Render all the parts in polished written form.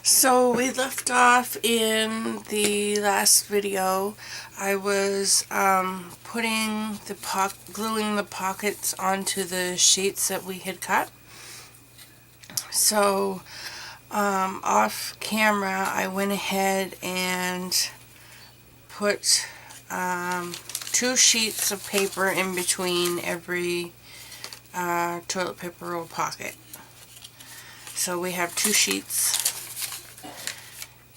So we left off in the last video. I was gluing the pockets onto the sheets that we had cut. So off camera I went ahead and put 2 sheets of paper in between every toilet paper roll pocket. So we have 2 sheets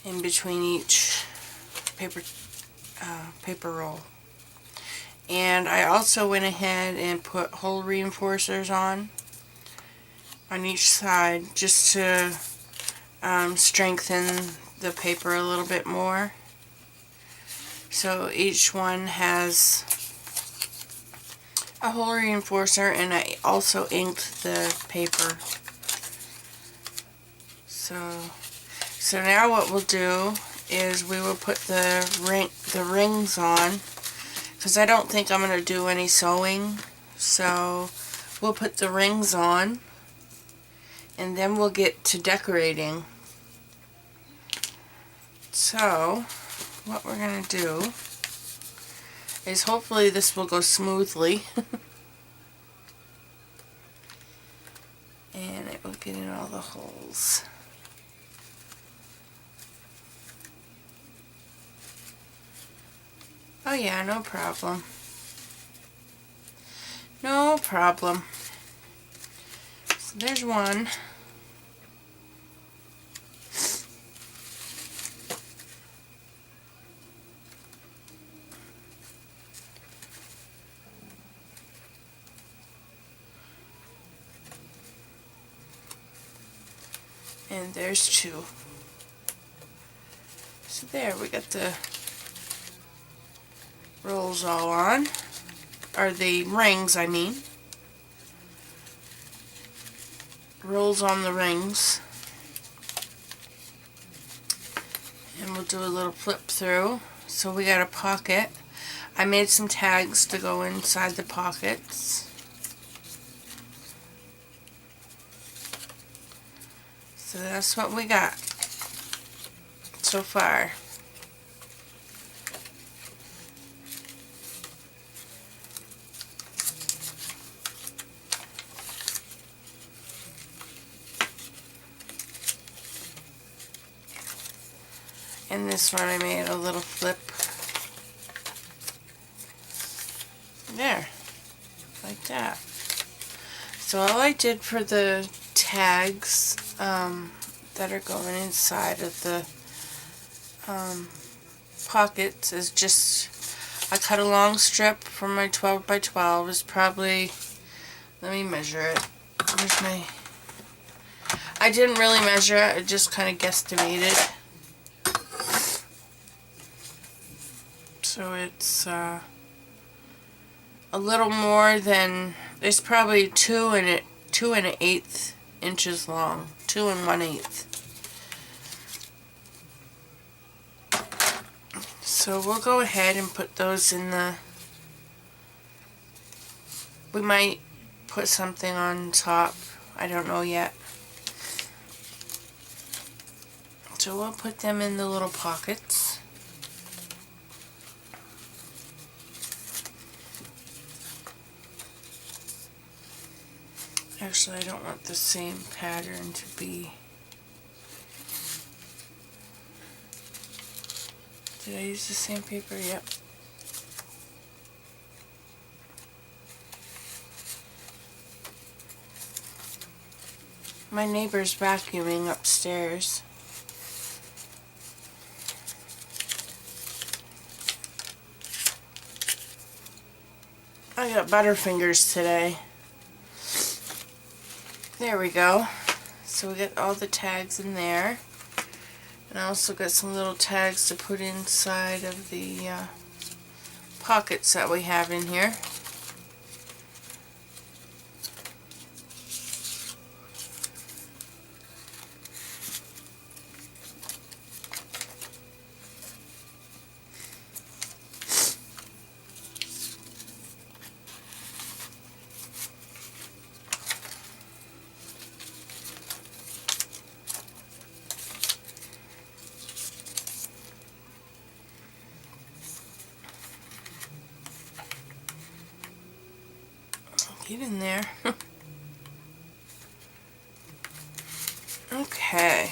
in between each paper roll. And I also went ahead and put hole reinforcers on each side just to strengthen the paper a little bit more. So each one has a hole reinforcer, and I also inked the paper. So now what we'll do is we will put the rings on, because I don't think I'm going to do any sewing. So we'll put the rings on and then we'll get to decorating. So what we're going to do is hopefully this will go smoothly and it will get in all the holes. Oh yeah, no problem. No problem. So there's one. And there's 2. So there, we got the rolls all on, or the rings I mean. Rolls on the rings. And we'll do a little flip through. So we got a pocket. I made some tags to go inside the pockets. So that's what we got so far. And this one I made a little flip. There. Like that. So all I did for the tags that are going inside of the pockets is just, I cut a long strip from my 12 by 12. It's probably, let me measure it. Where's my, I didn't really measure it, I just kind of guesstimated. So it's a little more than, it's probably 2 1/8 inches long. 2 1/8. So we'll go ahead and put those in the, we might put something on top, I don't know yet. So we'll put them in the little pockets. Actually, I don't want the same pattern to be. Did I use the same paper? Yep. My neighbor's vacuuming upstairs. I got butterfingers today. There we go. So we got all the tags in there. And I also got some little tags to put inside of the pockets that we have in here. Get in there. Okay,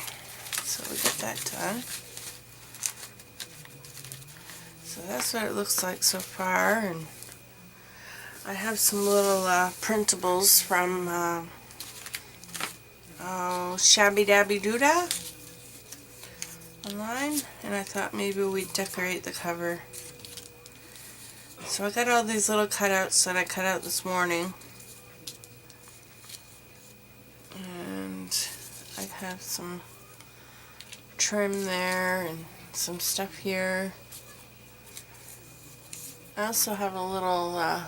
so we got that done. So that's what it looks like so far, and I have some little printables from Shabby Dabby Doodah online, and I thought maybe we'd decorate the cover. So I got all these little cutouts that I cut out this morning, and I have some trim there and some stuff here. I also have a little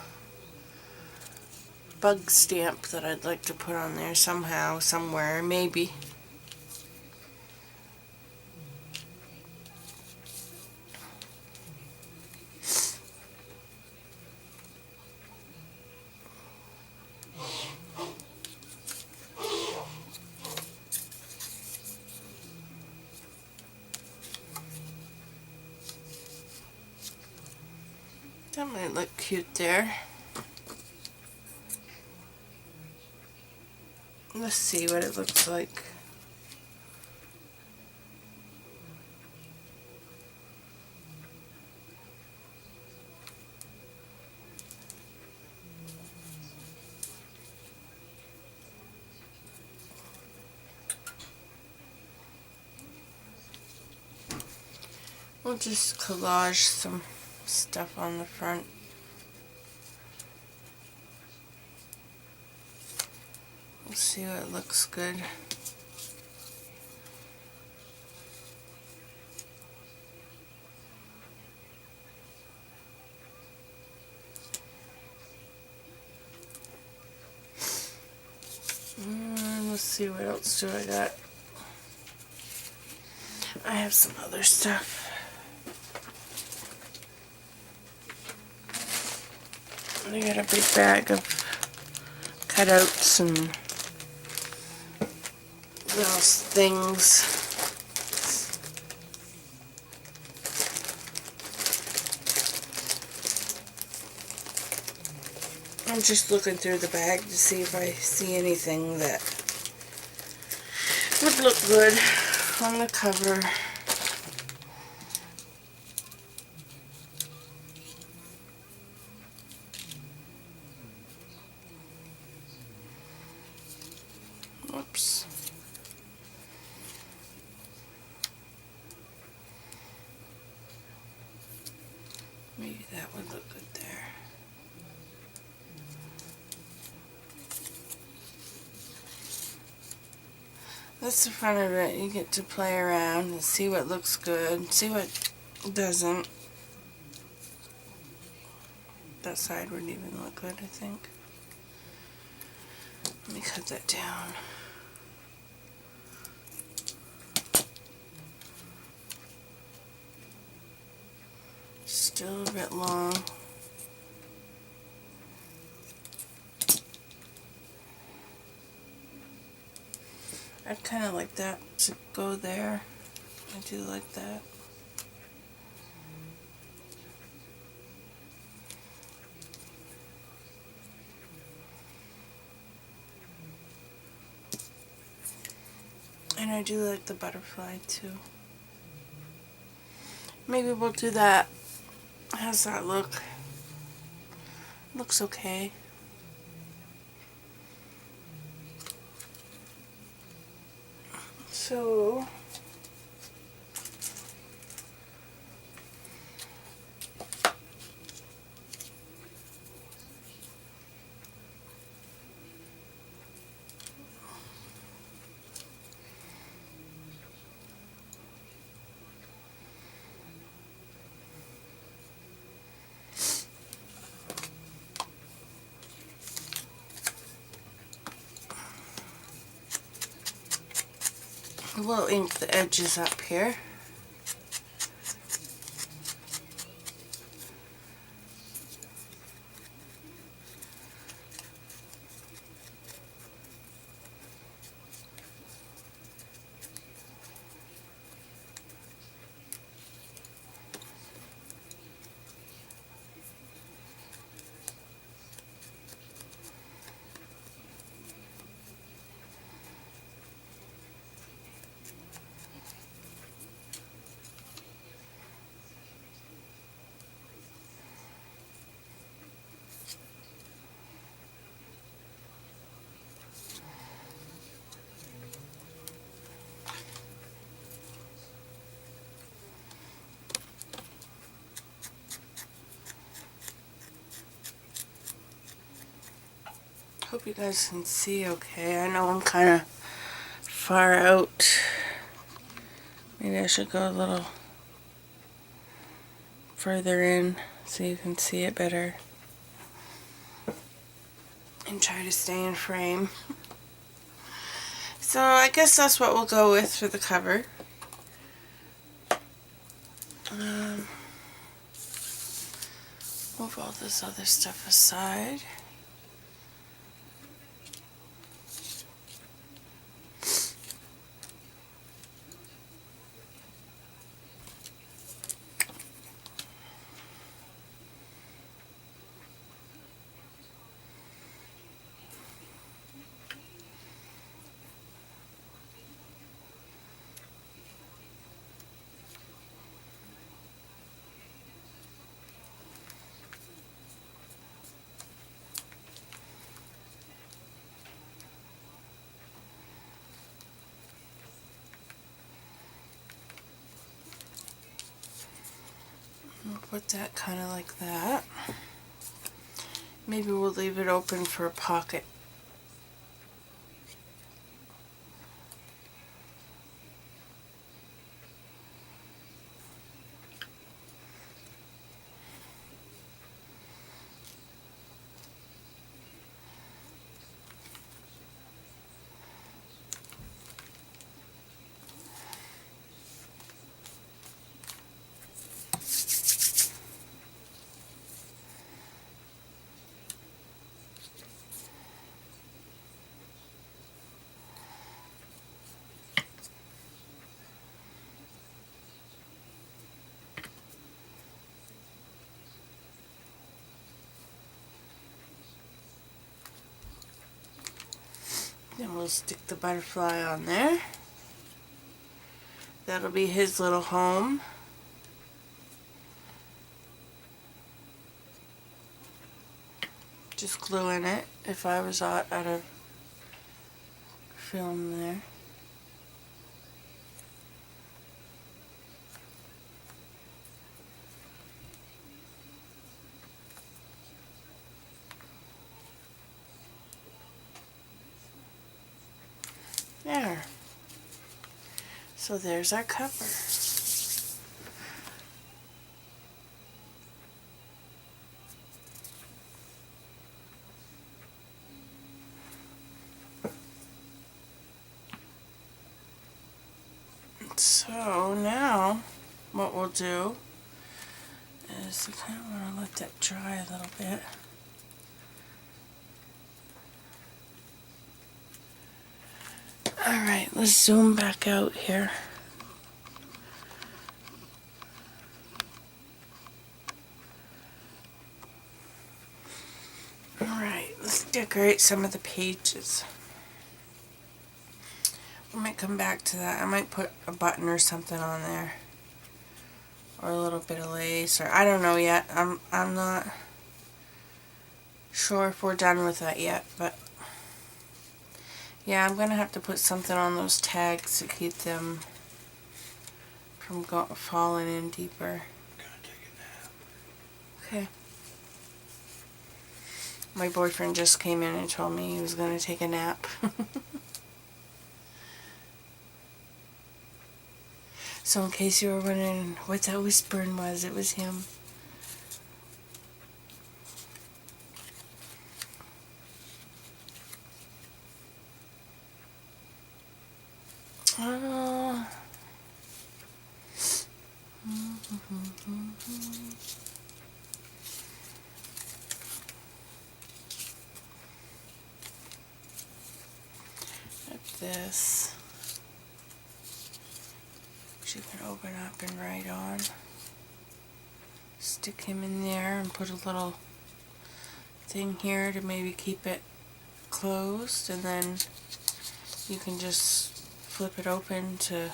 bug stamp that I'd like to put on there somehow, somewhere, maybe. That might look cute there. Let's see what it looks like. We'll just collage some stuff on the front. We'll see what looks good. Let's see, what else do I got? I have some other stuff. I got a big bag of cutouts and little things. I'm just looking through the bag to see if I see anything that would look good on the cover. Whoops. Maybe that would look good there. That's the fun of it. You get to play around and see what looks good, see what doesn't. That side wouldn't even look good, I think. Let me cut that down. Still a bit long. I'd kind of like that to go there. I do like that. And I do like the butterfly too. Maybe we'll do that. How's that look? Looks okay. So we'll ink the edges up here. Hope you guys can see okay. I know I'm kind of far out. Maybe I should go a little further in so you can see it better. And try to stay in frame. So I guess that's what we'll go with for the cover. Move all this other stuff aside. We'll put that kind of like that. Maybe we'll leave it open for a pocket. Then we'll stick the butterfly on there. That'll be his little home. Just gluing it if I was out of film there. There. So there's our cover. So now what we'll do is I kind of want to let that dry a little bit. Alright, let's zoom back out here. Alright, let's decorate some of the pages. I might come back to that. I might put a button or something on there. Or a little bit of lace, or I don't know yet. I'm not sure if we're done with that yet, but yeah, I'm gonna have to put something on those tags to keep them from falling in deeper. Gonna take a nap. Okay. My boyfriend just came in and told me he was gonna take a nap. So in case you were wondering what that whispering was, it was him. Like this. Which you can open up and write on. Stick him in there and put a little thing here to maybe keep it closed, and then you can just flip it open to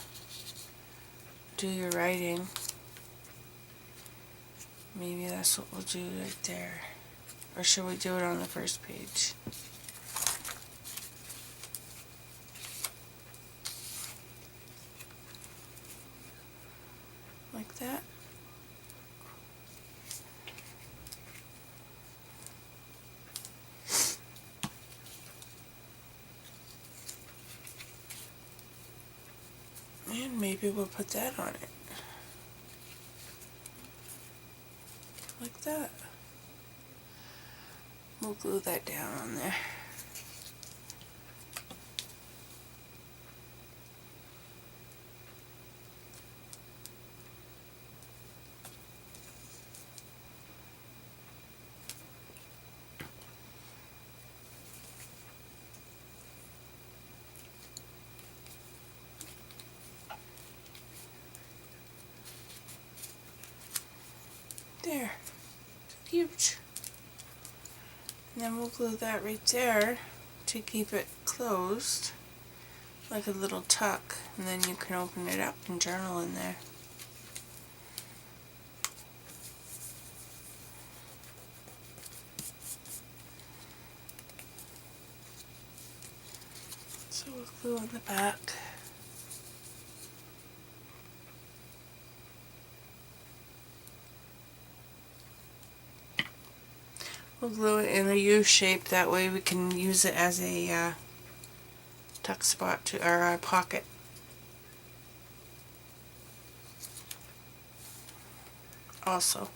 do your writing. Maybe that's what we'll do right there. Or should we do it on the first page? Like that. And maybe we'll put that on it. Like that. We'll glue that down on there. There. Huge. And then we'll glue that right there to keep it closed, like a little tuck, and then you can open it up and journal in there. So we'll glue on the back. We'll glue it in a U shape, that way we can use it as a tuck spot to our pocket. Also.